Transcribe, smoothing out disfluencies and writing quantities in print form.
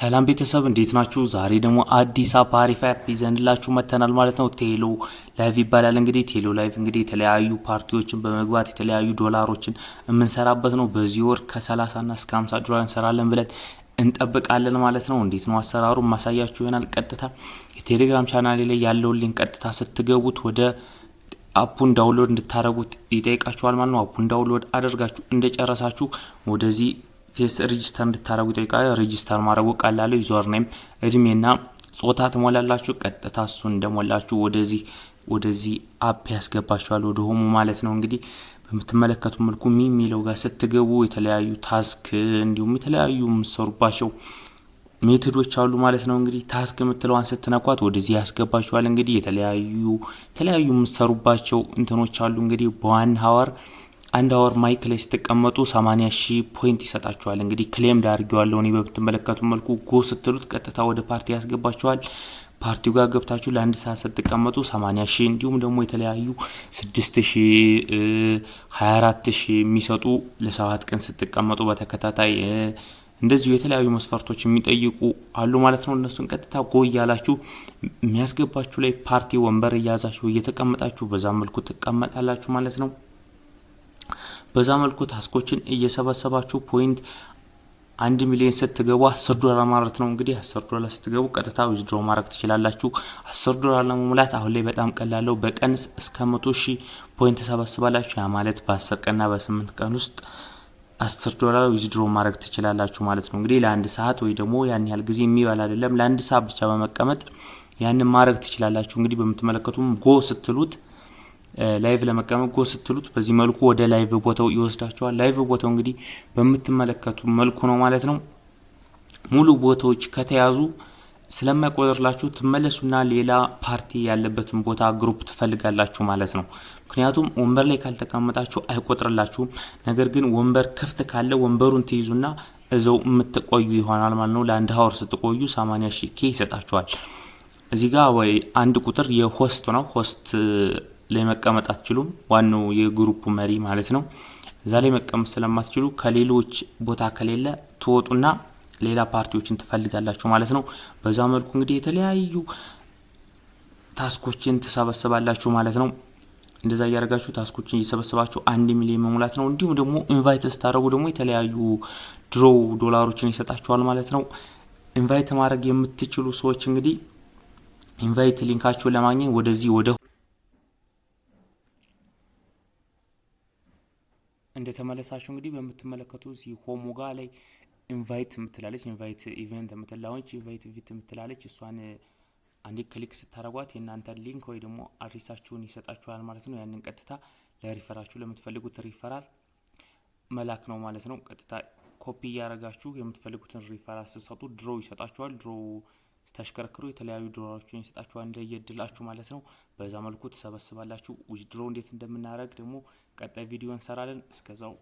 ሰላም ቤተሰብ እንዴት ናችሁ? ዛሬ ደግሞ አዲስ አሪፍ አፕ ይዘንላችሁ መተናል ማለት ነው። ቴሎ ላይቭ ይባላል። እንግዲህ ቴሎ ላይቭ እንግዲህ የተለያዩ ፓርቲዎችን በመግባት የተለያዩ ዶላሮችን የምንሰራበት ነው። በዚህ ወር ከ30 እና እስከ 50 ዶላር እንሰራለን ብለን እንጠብቃለን ማለት ነው። እንዴት ነው አሰራሩ ማሳያችሁ ይሆናል። ቀጥታ የቴሌግራም ቻናሌ ላይ ያለውን ሊንክ ቀጥታ ስትገቡት ወደ አፑን ዳውንሎድ እንድታረጉት ይጠይቃችኋል ማለት ነው። አፑን ዳውንሎድ አድርጋችሁ እንደጨረሳችሁ ወደዚህ ፌስ ሬጂስተር እንድታረጉ ይጠይቃል። ሬጂስተር ማድረጉ ቀላል ዩዘር ኔም እድሜና ጾታ ትሞላላችሁ። ቀጥታ እሱን እንደሞላችሁ ወደዚህ አፕ ያስገባችኋል ወደ ሆሙ ማለት ነው። እንግዲህ በምትመለከቱ መልኩ የሚለው ጋር ስትገቡ የተለያዩ ታስክ እንዲሁም የተለያዩ የምትሰሩባቸው ሜቶዶች አሉ ማለት ነው። እንግዲህ ታስክ የምትለዋን ስትነኳት ወደዚህ ያስገባችኋል። እንግዲህ የተለያዩ የምትሰሩባቸው እንትኖች አሉ። እንግዲህ በዋን ሀወር አንድ አወር ማይክ ላይ ስትቀመጡ 80,000 ፖይንት ይሰጣችኋል። እንግዲህ ክሌም ዳርገዋለሁ እኔ በምትመለከቱ መልኩ ጎ ስትሉት ቀጥታ ወደ ፓርቲ ያስገባችኋል። ፓርቲው ጋር ገብታችሁ ለአንድ ሰዓት ስትቀመጡ 80,000 እንዲሁም ደግሞ የተለያዩ 6,000 24,000 የሚሰጡ ለ7 ቀን ስትቀመጡ በተከታታይ እንደዚሁ የተለያዩ መስፈርቶች የሚጠይቁ አሉ ማለት ነው። እነሱን ቀጥታ ጎ እያላችሁ የሚያስገባችሁ ላይ ፓርቲ ወንበር እያዛችሁ እየተቀመጣችሁ በዛ መልኩ ትቀመጣላችሁ ማለት ነው። በዛ መልኩ ታስኮችን እየሰበሰባችሁ ፖይንት 1 ሚሊዮን ስትገቡ 10 ዶላር ማለት ነው። እንግዲህ 10 ዶላር ስትገቡ ቀጥታ ዊዝድሮ ማድረግ ትችላላችሁ። 10 ዶላር ለመሙላት አሁን ላይ በጣም ቀላል ነው። በቀን እስከ 100,000 ፖይንት ተሰበስባላችሁ። ያ ማለት በ10 ቀንና በ8 ቀን ውስጥ 10 ዶላር ዊዝድሮ ማድረግ ትችላላችሁ ማለት ነው። እንግዲህ ለአንድ ሰዓት ወይ ደግሞ ያን ያህል ጊዜ የሚባል አይደለም፣ ለአንድ ሰዓት ብቻ በመቀመጥ ያንን ማድረግ ትችላላችሁ። እንግዲህ በምትመለከቱም ጎ ስትሉት ላይቭ ለመቀመጥ ጎ ስትሉት በዚህ መልኩ ወደ ላይቭ ቦታው ይወስዳችኋል። ላይቭ ቦታው እንግዲህ በምትመለከቱ መልኩ ነው ማለት ነው። ሙሉ ቦታዎች ከተያዙ ስለማይቆጥርላችሁ ትመለሱና ሌላ ፓርቲ ያለበትን ቦታ ግሩፕ ትፈልጋላችሁ ማለት ነው። ምክንያቱም ወንበር ላይ ካልተቀመጣችሁ አይቆጥርላችሁም። ነገር ግን ወንበር ክፍት ካለ ወንበሩን ትይዙና እዛው የምትቆዩ ይሆናል ማለት ነው። ለአንድ ሀወር ስትቆዩ 80,000 ኬ ይሰጣችኋል። እዚህ ጋር ወይ አንድ ቁጥር የሆስት ነው። ሆስት ላይ መቀመጥ አትችሉም። ዋናው የግሩፕ መሪ ማለት ነው። እዛ ላይ መቀመጥ ስለማትችሉ ከሌሎች ቦታ ከሌለ ትወጡና ሌላ ፓርቲዎችን ትፈልጋላችሁ ማለት ነው። በዛ መልኩ እንግዲህ የተለያዩ ታስኮችን ትሰበስባላችሁ ማለት ነው። እንደዛ እያደረጋችሁ ታስኮችን እየሰበሰባችሁ 1 ሚሊዮን መሙላት ነው። እንዲሁም ደግሞ ኢንቫይት ስታደርጉ ደግሞ የተለያዩ ድሮ ዶላሮችን ይሰጣችኋል ማለት ነው። ኢንቫይት ማድረግ የምትችሉ ሰዎች እንግዲህ ኢንቫይት ሊንካችሁን ለማግኘት ወደዚህ ወደ እንደተመለሳችሁ እንግዲህ በምትመለከቱ እዚህ ሆሙ ጋር ላይ ኢንቫይት ምትላለች፣ ኢንቫይት ኢቨንት ምትላለች፣ ኢንቫይት ኢቨንት ምትላለች። እሷን አንዴ ክሊክ ስታረጓት የእናንተ ሊንክ ወይ ደግሞ አድሬሳችሁን ይሰጣችኋል ማለት ነው። ያንን ቀጥታ ለሪፈራችሁ ለምትፈልጉት ሪፈራል መላክ ነው ማለት ነው። ቀጥታ ኮፒ ያረጋችሁ የምትፈልጉትን ሪፈራል ስትሰጡ ድሮ ይሰጣችኋል። ድሮ ስታሽከረክሩ የተለያዩ ዶላሮችን ይሰጣችኋል እንደየድላችሁ ማለት ነው። በዛ መልኩ ተሰበስባላችሁ። ዊዝድሮ እንዴት እንደምናደርግ ደግሞ ቀጣይ ቪዲዮ እንሰራለን። እስከዛው